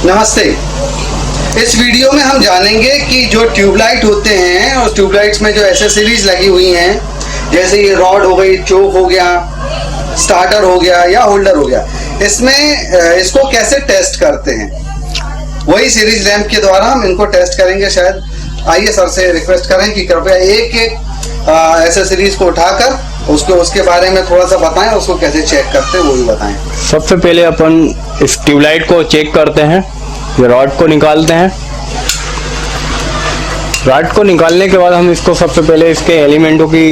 नमस्ते। इस वीडियो में हम जानेंगे कि जो ट्यूबलाइट होते हैं और ट्यूबलाइट्स में जो एसेसरीज लगी हुई हैं, जैसे ये रॉड हो गई, चोक हो गया, स्टार्टर हो गया या होल्डर हो गया, इसमें इसको कैसे टेस्ट करते हैं, वही सीरीज लैंप के द्वारा हम इनको टेस्ट करेंगे। शायद आइए सर से रिक्वेस्ट करें कि कृपया एक एक एसेसरीज को उठाकर उसके बारे में थोड़ा सा बताएं, उसको कैसे चेक करते हैं वो भी बताएं। सबसे पहले अपन इस ट्यूबलाइट को चेक करते हैं, ये रॉड को निकालते हैं। रॉड को निकालने के बाद हम इसको सबसे पहले इसके एलिमेंटों की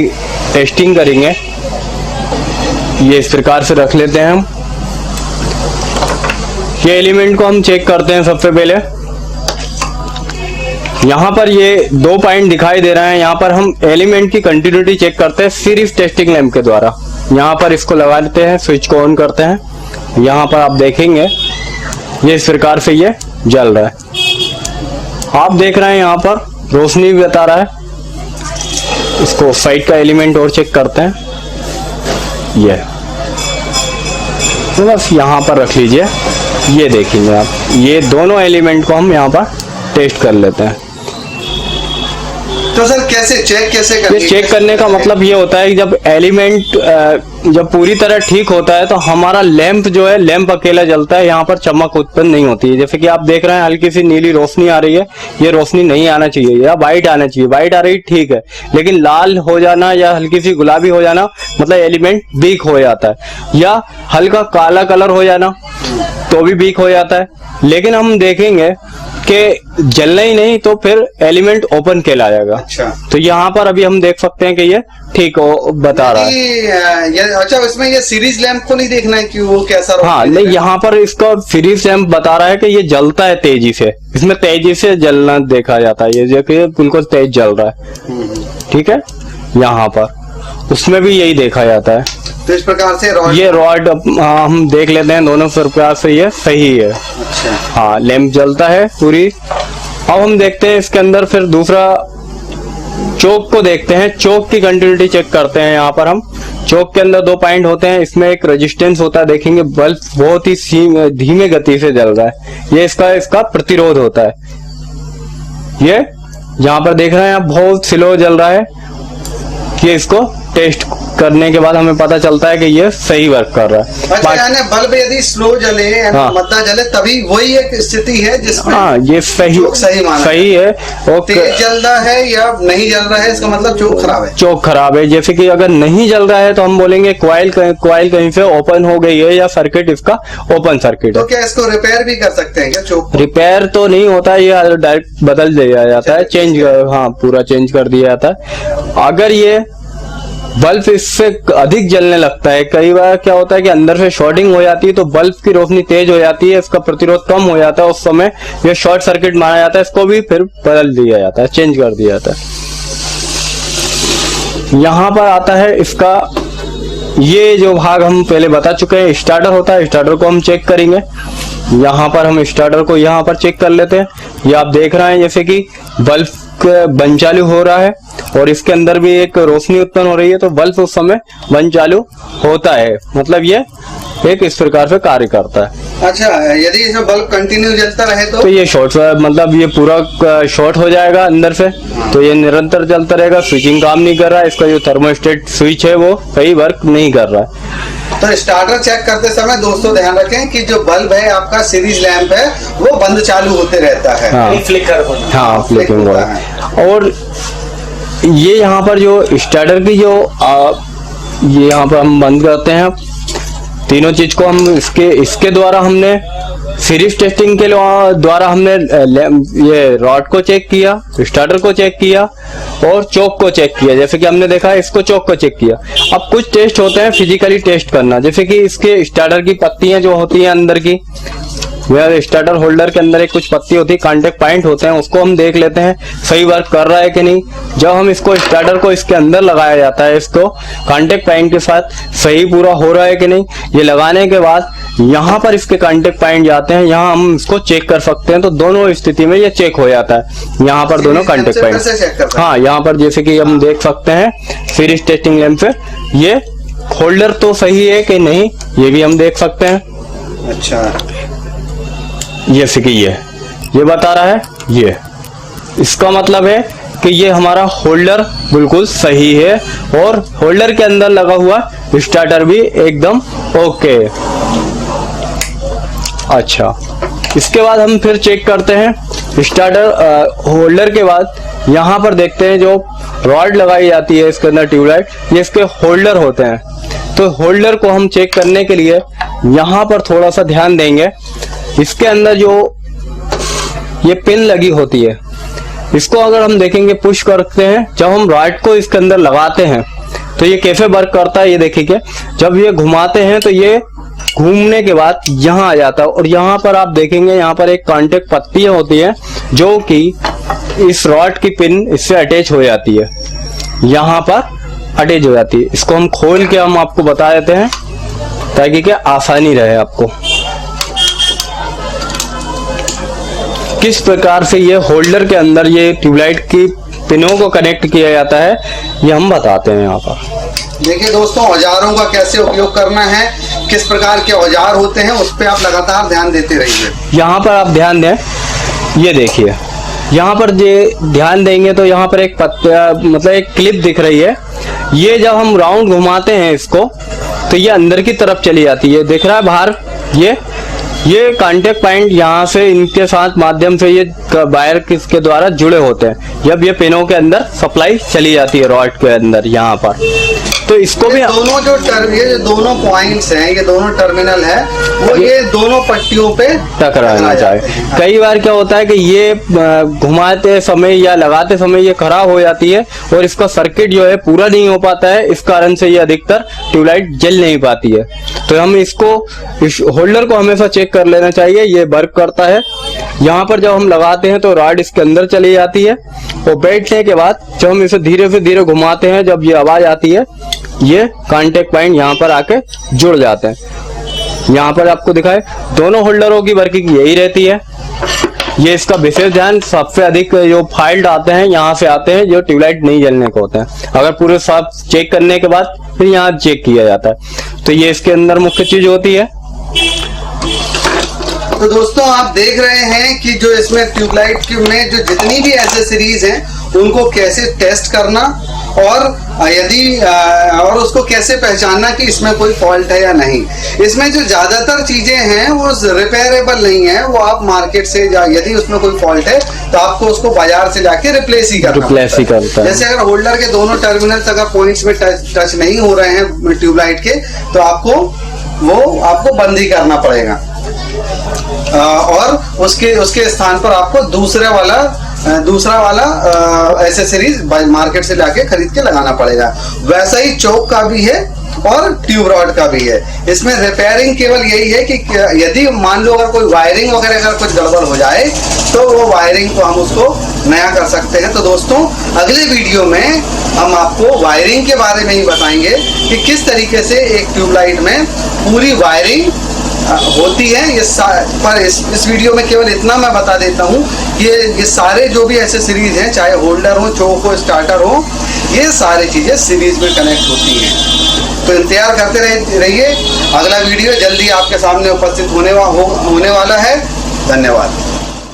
टेस्टिंग करेंगे। ये इस प्रकार से रख लेते हैं हम। ये एलिमेंट को हम चेक करते हैं सबसे पहले। यहाँ पर ये 2 पॉइंट दिखाई दे रहे हैं, यहाँ पर हम एलिमेंट की कंटिन्यूटी चेक करते हैं सीरीज टेस्टिंग लैंप के द्वारा। यहाँ पर इसको लगा देते हैं, स्विच को ऑन करते हैं। यहाँ पर आप देखेंगे ये इस प्रकार से ये जल रहा है। आप देख रहे हैं यहाँ पर रोशनी भी बता रहा है। इसको साइड का एलिमेंट और चेक करते हैं। ये तो बस यहाँ पर रख लीजिए। ये देखेंगे आप, ये दोनों एलिमेंट को हम यहाँ पर टेस्ट कर लेते हैं। तो सर कैसे करेंगे? ये चेक करने का मतलब ये होता है कि जब एलिमेंट जब पूरी तरह ठीक होता है तो हमारा लैंप जो है, लैंप अकेला जलता है, यहाँ पर चमक उत्पन्न नहीं होती है। जैसे कि आप देख रहे हैं हल्की सी नीली रोशनी आ रही है, ये रोशनी नहीं आना चाहिए, या व्हाइट आना चाहिए। व्हाइट आ रही ठीक है, लेकिन लाल हो जाना या हल्की सी गुलाबी हो जाना मतलब एलिमेंट वीक हो जाता है, या हल्का काला कलर हो जाना तो भी वीक हो जाता है। लेकिन हम देखेंगे कि जलना ही नहीं तो फिर एलिमेंट ओपन कहलाएगा। अच्छा, तो यहाँ पर अभी हम देख सकते हैं कि ये ठीक बता रहा है। अच्छा, इसमें ये सीरीज लैंप को नहीं देखना है कि वो कैसा रहा? हाँ नहीं, यहाँ पर इसका सीरीज लैंप बता रहा है कि ये जलता है तेजी से, इसमें तेजी से जलना देखा जाता है। ये देखिए बिल्कुल तेज जल रहा है, ठीक है। यहाँ पर उसमें भी यही देखा जाता है। तो इस प्रकार से ये रॉड हम देख लेते हैं, दोनों प्रकार से ये सही है। अच्छा, हाँ, लैंप जलता है पूरी। अब हम देखते हैं इसके अंदर फिर दूसरा चोक को देखते हैं। चोक की कंटिन्यूटी चेक करते हैं। यहाँ पर हम चोक के अंदर 2 पॉइंट होते हैं, इसमें एक रेजिस्टेंस होता है। देखेंगे बल्ब बहुत ही धीमे गति से जल रहा है, ये इसका प्रतिरोध होता है। ये यहाँ पर देख रहे हैं आप बहुत स्लो जल रहा है। ये इसको टेस्ट करने के बाद हमें पता चलता है कि ये सही वर्क कर रहा है। अच्छा, यानी बल्ब यदि स्लो जले, मद्दा जले, तभी वही एक स्थिति है जिसमें हाँ ये सही है। और तेज जल रहा है या नहीं जल रहा है, इसका मतलब चोक खराब है। चोक खराब है। जैसे कि अगर नहीं जल रहा है तो हम बोलेंगे कॉइल कहीं से ओपन हो गई है या सर्किट इसका ओपन सर्किट है। तो क्या इसको रिपेयर भी कर सकते हैं क्या? चोक रिपेयर तो नहीं होता है, ये डायरेक्ट बदल दिया जाता है, चेंज, हाँ पूरा चेंज कर दिया जाता है। अगर ये बल्ब इससे अधिक जलने लगता है, कई बार क्या होता है कि अंदर से शॉर्टिंग हो जाती है तो बल्ब की रोशनी तेज हो जाती है, इसका प्रतिरोध कम हो जाता है, उस समय ये शॉर्ट सर्किट माना जाता है। इसको भी फिर बदल दिया जाता है, चेंज कर दिया जाता है। यहाँ पर आता है इसका ये जो भाग हम पहले बता चुके हैं, स्टार्टर होता है। स्टार्टर को हम चेक करेंगे। यहाँ पर हम स्टार्टर को यहाँ पर चेक कर लेते हैं। ये आप देख रहे हैं जैसे कि बल्ब बंद चालू हो रहा है और इसके अंदर भी एक रोशनी उत्पन्न हो रही है, तो बल्ब उस समय बंद चालू होता है, मतलब ये एक इस प्रकार से कार्य करता है। अच्छा, यदि इसमें बल्ब कंटिन्यू जलता रहे तो ये शॉर्ट, मतलब ये पूरा शॉर्ट हो जाएगा अंदर से, तो ये निरंतर चलता रहेगा। स्विचिंग काम नहीं कर रहा है, इसका जो थर्मोस्टेट स्विच है वो सही वर्क नहीं कर रहा है। तो स्टार्टर चेक करते समय दोस्तों ध्यान रखें कि जो बल्ब है आपका सीरीज लैंप है वो बंद चालू होते रहता है। हाँ, फ्लिकरिंग हो रहा है। और ये यहाँ पर जो स्टार्टर की जो ये यहाँ पर हम बंद करते हैं, तीनों चीज को हम इसके द्वारा हमने सीरीज टेस्टिंग के द्वारा हमने ये रॉड को चेक किया, स्टार्टर को चेक किया और चोक को चेक किया। जैसे कि हमने देखा इसको चोक को चेक किया। अब कुछ टेस्ट होते हैं फिजिकली टेस्ट करना, जैसे कि इसके स्टार्टर की पत्तियां जो होती हैं अंदर की, स्टार्टर होल्डर के अंदर एक कुछ पत्ती होती है, कांटेक्ट पॉइंट होते हैं, उसको हम देख लेते हैं सही वर्क कर रहा है कि नहीं। जब हम इसको स्टार्टर को इसके अंदर लगाया जाता है, इसको कांटेक्ट पॉइंट के साथ सही पूरा हो रहा है कि नहीं, ये लगाने के बाद यहाँ पर इसके कांटेक्ट पॉइंट जाते हैं, यहाँ हम इसको चेक कर सकते हैं। तो दोनों स्थिति में ये चेक हो जाता है। यहाँ पर दोनों कांटेक्ट पॉइंट, हाँ यहाँ पर जैसे कि हम देख सकते हैं सीरीज टेस्टिंग लैंप से ये होल्डर तो सही है कि नहीं, ये भी हम देख सकते हैं। अच्छा, ये सिकी ये बता रहा है ये। इसका मतलब है कि ये हमारा होल्डर बिल्कुल सही है और होल्डर के अंदर लगा हुआ स्टार्टर भी एकदम ओके। अच्छा, इसके बाद हम फिर चेक करते हैं स्टार्टर होल्डर के बाद यहाँ पर देखते हैं जो रॉड लगाई जाती है इसके अंदर ट्यूबलाइट, ये इसके होल्डर होते हैं। तो होल्डर को हम चेक करने के लिए यहाँ पर थोड़ा सा ध्यान देंगे। इसके अंदर जो ये पिन लगी होती है, इसको अगर हम देखेंगे पुश करते हैं, जब हम रॉड को इसके अंदर लगाते हैं तो ये कैसे वर्क करता है ये देखिए। जब ये घुमाते हैं तो ये घूमने के बाद यहाँ आ जाता है और यहाँ पर आप देखेंगे यहाँ पर एक कांटेक्ट पट्टियां होती है जो कि इस रॉड की पिन इससे अटैच हो जाती है, यहाँ पर अटैच हो जाती है। इसको हम खोल के हम आपको बता देते हैं ताकि क्या आसानी रहे आपको। किस प्रकार से ये होल्डर के अंदर ये ट्यूबलाइट की पिनों को कनेक्ट किया जाता है ये हम बताते हैं यहाँ पर। देखिए दोस्तों, औजारों का कैसे उपयोग करना है, किस प्रकार के औजार होते हैं, उस पर आप लगातार ध्यान देते रहिए। यहाँ पर आप ध्यान दें, ये देखिए यहाँ पर ये ध्यान देंगे तो यहाँ पर एक मतलब एक क्लिप दिख रही है। ये जब हम राउंड घुमाते हैं इसको तो ये अंदर की तरफ चली जाती है, दिख रहा है बाहर। ये कांटेक्ट पॉइंट यहाँ से इनके साथ माध्यम से ये वायर किसके द्वारा जुड़े होते हैं। जब ये पिनों के अंदर सप्लाई चली जाती है रॉड के अंदर यहाँ पर, तो इसको भी दोनों ये दोनों पॉइंट्स हैं, ये दोनों टर्मिनल है, वो ये दोनों पट्टियों पे टकराना चाहिए। कई बार क्या होता है कि ये घुमाते समय या लगाते समय ये खराब हो जाती है और इसका सर्किट जो है पूरा नहीं हो पाता है। इस कारण से ये अधिकतर ट्यूबलाइट जल नहीं पाती है। तो हम इस होल्डर को हमेशा चेक कर लेना चाहिए, ये वर्क करता है। यहाँ पर जब हम लगाते हैं तो रॉड इसके अंदर चली जाती है और बैठने के बाद जब हम इसे धीरे से धीरे घुमाते हैं, जब ये आवाज आती है ये कांटेक्ट पॉइंट यहाँ पर आके जुड़ जाते हैं। यहाँ पर आपको दिखाए दोनों होल्डरों की वर्किंग यही रहती है। ये इसका विशेष ध्यान, सबसे अधिक जो फाल्ट आते हैं यहाँ से आते हैं जो ट्यूबलाइट नहीं जलने को होते हैं। अगर पूरे साफ चेक करने के बाद फिर यहाँ चेक किया जाता है। तो ये इसके अंदर मुख्य चीज होती है। तो दोस्तों आप देख रहे हैं कि जो इसमें ट्यूबलाइट में जो जितनी भी एक्सेसरीज हैं उनको कैसे टेस्ट करना और और उसको कैसे पहचानना कि इसमें कोई फॉल्ट है या नहीं। इसमें जो ज्यादातर चीजें हैं वो रिपेयरेबल नहीं है, वो आप मार्केट से यदि उसमें कोई फॉल्ट है तो आपको उसको बाजार से जाके रिप्लेस ही करना है। जैसे अगर होल्डर के दोनों टर्मिनल्स अगर पॉइंट्स में टच नहीं हो रहे हैं ट्यूबलाइट के तो आपको बंद ही करना पड़ेगा और उसके स्थान पर आपको दूसरा वाला एक्सेसरीज मार्केट से लाके खरीद के लगाना पड़ेगा। वैसा ही चौक का भी है और ट्यूब रॉड का भी है। इसमें रिपेयरिंग केवल यही है कि यदि मान लो अगर कोई वायरिंग वगैरह अगर कुछ गड़बड़ हो जाए तो वो वायरिंग को हम उसको नया कर सकते हैं। तो दोस्तों अगले वीडियो में हम आपको वायरिंग के बारे में ही बताएंगे कि किस तरीके से एक ट्यूबलाइट में पूरी वायरिंग होती है। इस वीडियो में केवल इतना मैं बता देता हूँ कि ये सारे जो भी एक्सेसरीज हैं, चाहे होल्डर हो, चोक हो, स्टार्टर हो, ये सारी चीजें सीरीज में कनेक्ट होती हैं। तो इंतजार करते रहिए, अगला वीडियो जल्दी आपके सामने उपस्थित होने वाला है। धन्यवाद।